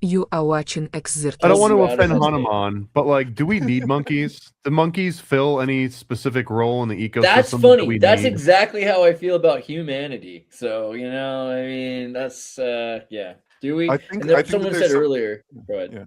You are watching I don't Tell want me Xirtus. to about it, offend Jose. Hanuman, but like, do we need monkeys? Do monkeys fill any specific role in the That's ecosystem that funny. we That's need? exactly how I feel about humanity. So, I mean, that's yeah. Do we? And I there, think that someone there's said some earlier. Go ahead. yeah.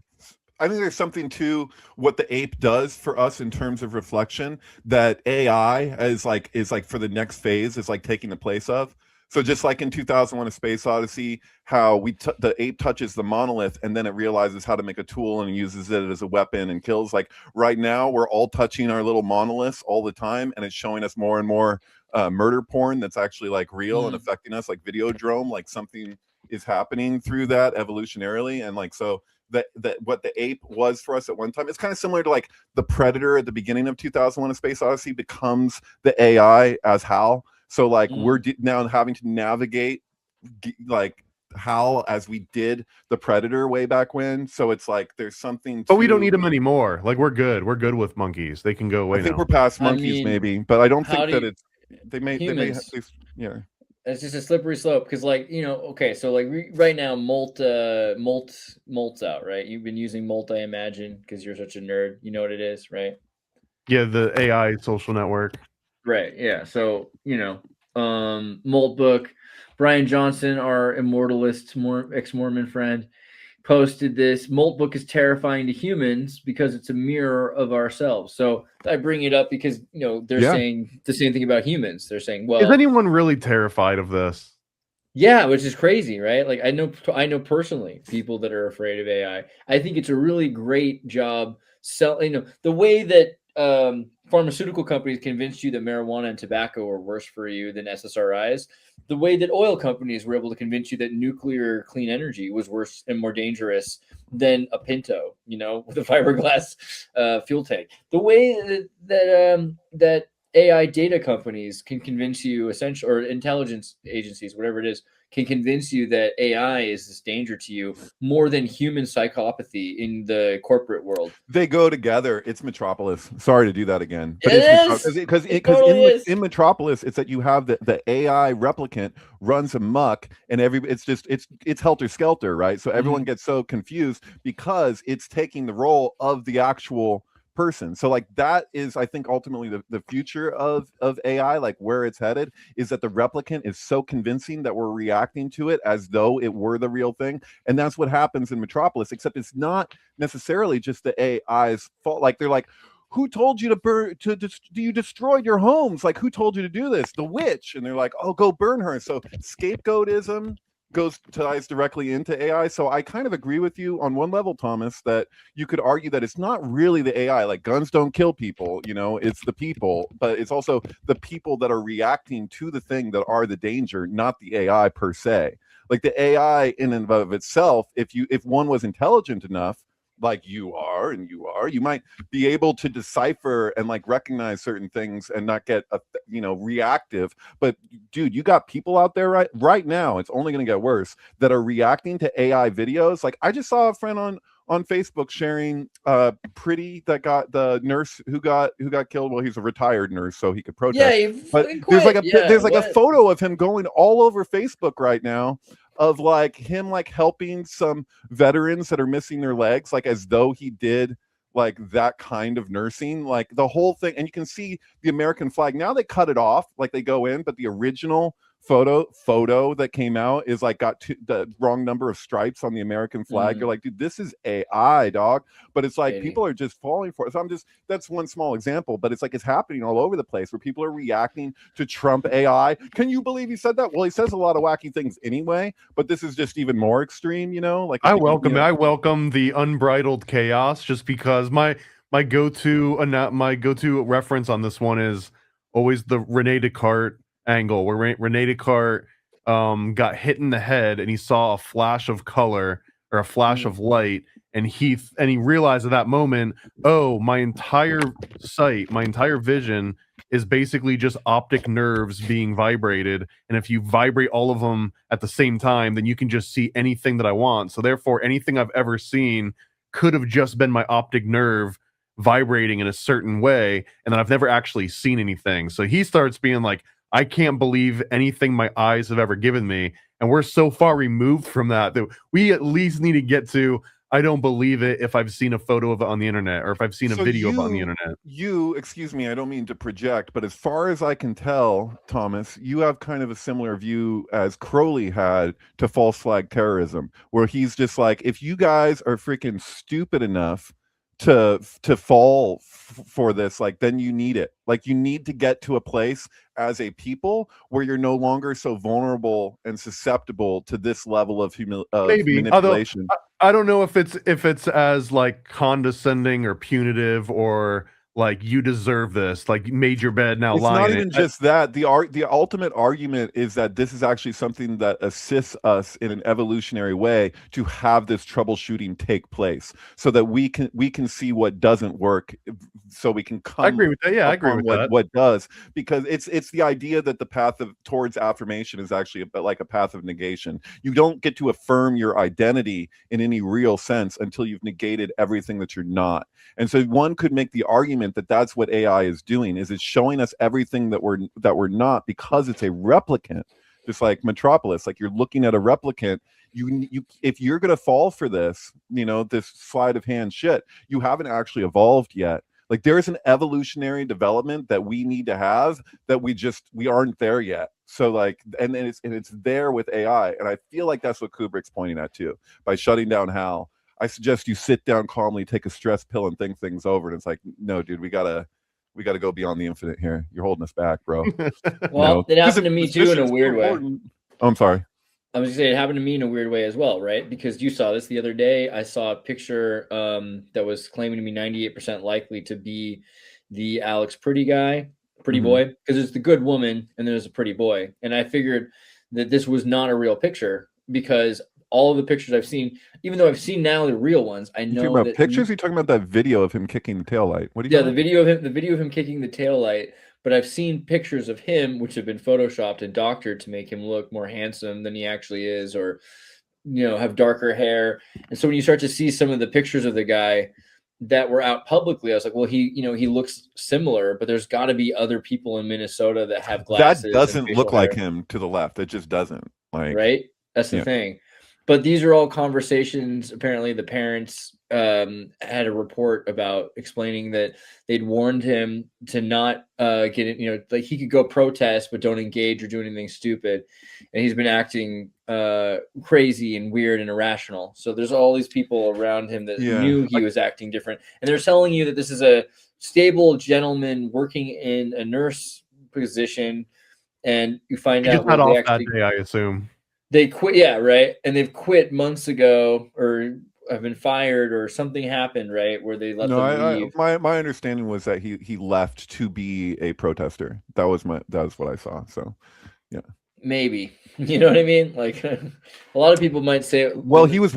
I think there's something to what the ape does for us in terms of reflection that AI is like for the next phase is like taking the place of. So just like in 2001: A Space Odyssey, how the ape touches the monolith and then it realizes how to make a tool and uses it as a weapon and kills. Like right now, we're all touching our little monoliths all the time, and it's showing us more and more murder porn that's actually like real and Mm. affecting us, like Videodrome, like something is happening through that evolutionarily, and like so that what the ape was for us at one time. It's kind of similar to like the Predator at the beginning of 2001: A Space Odyssey becomes the AI as Hal. So like we're Mm. now having to navigate like Hal as we did the Predator way back when. So it's like there's something But we don't need to. them anymore. Like we're good. We're good with monkeys. They can go I away think we're now. past I monkeys mean, maybe, but I don't how think do that you, it's they may humans? yeah. It's just a slippery slope because, like, okay, so like right now, Molt's out, right? You've been using Molt, I imagine, because you're such a nerd. You know what it is, right? Yeah, the AI social network. Right. Yeah. So, Molt book. Brian Johnson, our immortalist, ex-Mormon friend, posted this. Molt book is terrifying to humans because it's a mirror of ourselves. So I bring it up because they're Yeah. saying the same thing about humans. They're saying, Is well, anyone really terrified of this? yeah, which is crazy, right? Like I know personally people that are afraid of AI. I think it's a really great job selling. The way that pharmaceutical companies convinced you that marijuana and tobacco are worse for you than SSRIs, the way that oil companies were able to convince you that nuclear clean energy was worse and more dangerous than a Pinto, with a fiberglass fuel tank. The way that AI data companies can convince you, essentially, or intelligence agencies, whatever it is, can convince you that AI is this danger to you more than human psychopathy in the corporate world. They go together. It's Metropolis. Sorry to do that again, but it's It Metropolis is. because It because totally is. in Metropolis, it's that you have the AI replicant runs amok, and it's helter skelter, right? So everyone Mhm. gets so confused because it's taking the role of the actual person. So like that is, I think, ultimately the future of AI, like where it's headed, is that the replicant is so convincing that we're reacting to it as though it were the real thing, and that's what happens in Metropolis. Except it's not necessarily just the AI's fault. Like they're like, who told you to burn do you destroyed your homes? Like who told you to do this? The witch. And they're like, oh, go burn her. So scapegoatism ties directly into AI. So I kind of agree with you on one level, Thomas, that you could argue that it's not really the AI. Like guns don't kill people, it's the people, but it's also the people that are reacting to the thing that are the danger, not the AI per se. Like the AI in and of itself, if one was intelligent enough, like you might be able to decipher and like recognize certain things and not get reactive. But dude, you got people out there right now, it's only going to get worse, that are reacting to AI videos. Like I just saw a friend on Facebook sharing Pretty, that got the nurse who got killed. Well, he's a retired nurse, so he could Yeah, protest. he But fucking quit. Yeah, there's like a what? photo of him going all over Facebook right now of like him like helping some veterans that are missing their legs, like as though he did like that kind of nursing, like the whole thing. And you can see the American flag. Now they cut it off, like they go in, but the original photo that came out is like got the wrong number of stripes on the American flag. You're Mm, like, dude, this is AI, dog. But it's like crazy. people are just falling for it. So that's one small example, but it's like it's happening all over the place where people are reacting to Trump AI. Can you believe he said that? Well, he says a lot of wacky things anyway, but this is just even more extreme, like with I the welcome it. I welcome the unbridled chaos just because my go-to reference on this one is always the Rene Descartes angle where Rene Descartes got hit in the head and he saw a flash of color or a flash Mm, of light and he realized at that moment, oh, my entire sight, my entire vision is basically just optic nerves being vibrated. And if you vibrate all of them at the same time, then you can just see anything that I want. So therefore, anything I've ever seen could have just been my optic nerve vibrating in a certain way. And then I've never actually seen anything. So he starts being like, I can't believe anything my eyes have ever given me. and we're so far removed from that we at least need to get to, I don't believe it if I've seen a photo of it on the internet, or if I've seen a video of it on the internet. Excuse me, I don't mean to project, but as far as I can tell, Thomas, you have kind of a similar view as Crowley had to false flag terrorism, where he's just like, if you guys are freaking stupid enough to fall for this, like, then you need it. Like, you need to get to a place as a people where you're no longer so vulnerable and susceptible to this level of Maybe, manipulation. although I don't know if it's as like condescending or punitive, or like, you deserve this, like, you made your bed, now It's lie not in even it. just that. The ultimate argument is that this is actually something that assists us in an evolutionary way to have this troubleshooting take place, so that we can see what doesn't work, so we can come. I agree with that. Yeah, I agree with that. What does, because it's the idea that the path towards affirmation is actually like a path of negation. You don't get to affirm your identity in any real sense until you've negated everything that you're not. And so one could make the argument that that's what AI is doing, is it's showing us everything that we're not, because it's a replicant, just like Metropolis. Like, you're looking at a replicant. You if you're gonna fall for this, this sleight of hand shit, you haven't actually evolved yet. Like, there's an evolutionary development that we need to have that we aren't there yet. So like, and it's there with AI, and I feel like that's what Kubrick's pointing at too, by shutting down HAL. I suggest you sit down calmly, take a stress pill, and think things over. And it's like, no, dude, we gotta go beyond the infinite here. You're holding us back, bro. Well, it happened to me too in a weird way. Oh, I'm sorry. I was gonna say it happened to me in a weird way as well, right? Because you saw this the other day. I saw a picture that was claiming to be 98% likely to be the Alex Pretty guy, pretty boy, because there's the good woman and there's a pretty boy. And I figured that this was not a real picture, because all of the pictures I've seen, even though I've seen now the real ones, I know you talking about pictures. You're talking about that video of him kicking the taillight. What do you? Yeah, the video of him kicking the taillight. But I've seen pictures of him which have been photoshopped and doctored to make him look more handsome than he actually is, or have darker hair. And so when you start to see some of the pictures of the guy that were out publicly, I was like, well, he looks similar, but there's got to be other people in Minnesota that have glasses. That doesn't look like him to the left. It just doesn't. Like, right? That's the thing. But these are all conversations. Apparently, the parents had a report about explaining that they'd warned him to not get it. Like, he could go protest, but don't engage or do anything stupid. And he's been acting crazy and weird and irrational. So there's all these people around him that knew he was acting different. And they're telling you that this is a stable gentleman working in a nurse position. And you find out not off that day, I assume. They quit, right? And they've quit months ago, or have been fired, or something happened, right? Where they let them leave. My understanding was that he left to be a protester. That was what I saw. So, yeah. Maybe. You know what I mean? Like, a lot of people might say, well, he was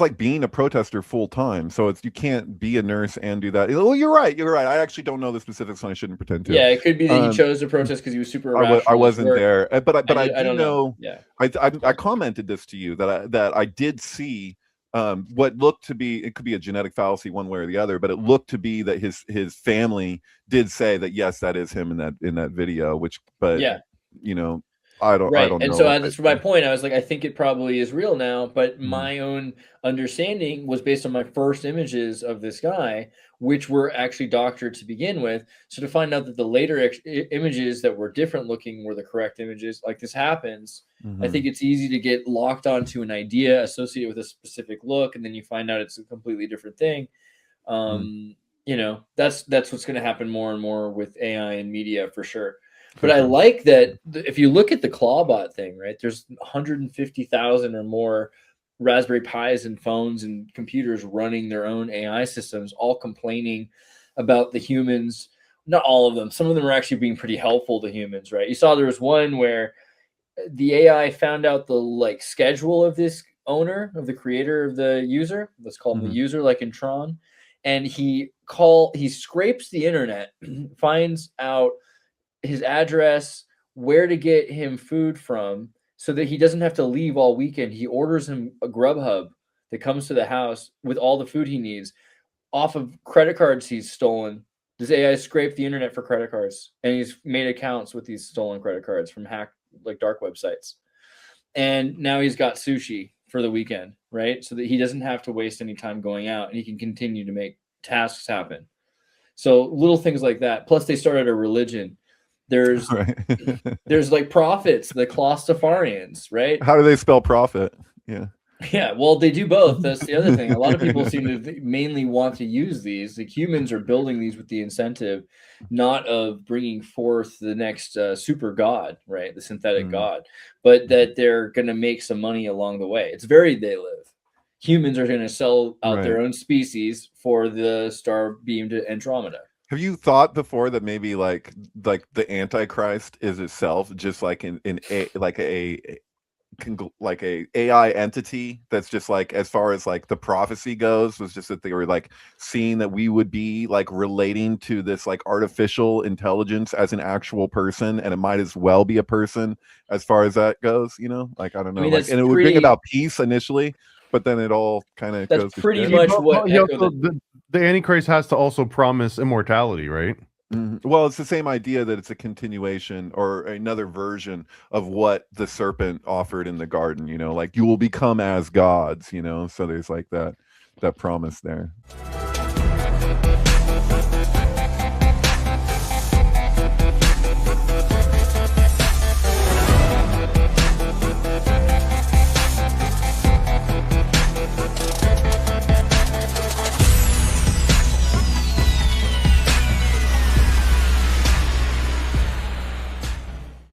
like being a protester full time. So you can't be a nurse and do that. Oh, you're right. I actually don't know the specifics, and I shouldn't pretend to. Yeah, it could be that he chose to protest because he was super irrational. I wasn't there, but I do know. Yeah. I commented this to you that I did see what looked to be, it could be a genetic fallacy one way or the other, but it looked to be that his family did say that yes, that is him in that video. I don't know. And so that's my point. I was like, I think it probably is real now, but my own understanding was based on my first images of this guy, which were actually doctored to begin with. So to find out that the later images that were different looking were the correct images, like this happens, I think it's easy to get locked onto an idea associated with a specific look, and then you find out it's a completely different thing. That's what's going to happen more and more with AI and media for sure. But I like that if you look at the Clawbot thing, right, there's 150,000 or more Raspberry Pis and phones and computers running their own AI systems, all complaining about the humans. Not all of them. Some of them are actually being pretty helpful to humans, right? You saw there was one where the AI found out the schedule of this owner, of the creator of the user. Let's call him the user, like in Tron. And he scrapes the internet, finds out his address, where to get him food from, so that he doesn't have to leave all weekend. He orders him a Grubhub that comes to the house with all the food he needs off of credit cards he's stolen. This AI scraped the internet for credit cards, and he's made accounts with these stolen credit cards from hacked, dark websites. and now he's got sushi for the weekend, right? So that he doesn't have to waste any time going out, and he can continue to make tasks happen. So little things like that. Plus, they started a religion. There's Right. there's like prophets, the Clostafarians, right? How do they spell profit? Yeah. Yeah, well, they do both. That's the other thing. A lot of people seem to mainly want to use these. Like humans are building these with the incentive, not of bringing forth the next super god, right? The synthetic god, but that they're going to make some money along the way. It's very they live. Humans are going to sell out their own species for the star beam to Andromeda. Have you thought before that maybe like the Antichrist is itself just like like a AI entity that's just like, as far as like the prophecy goes, was just that they were like seeing that we would be like relating to this like artificial intelligence as an actual person, and it might as well be a person as far as that goes, you know? Like, I don't know, I mean, like, and it would bring about peace initially, but then it all kind of goes to pretty shit. much what the Antichrist has to also promise immortality, right? Well, it's the same idea that it's a continuation or another version of what the serpent offered in the garden, you know, like you will become as gods, you know, so there's like that promise there.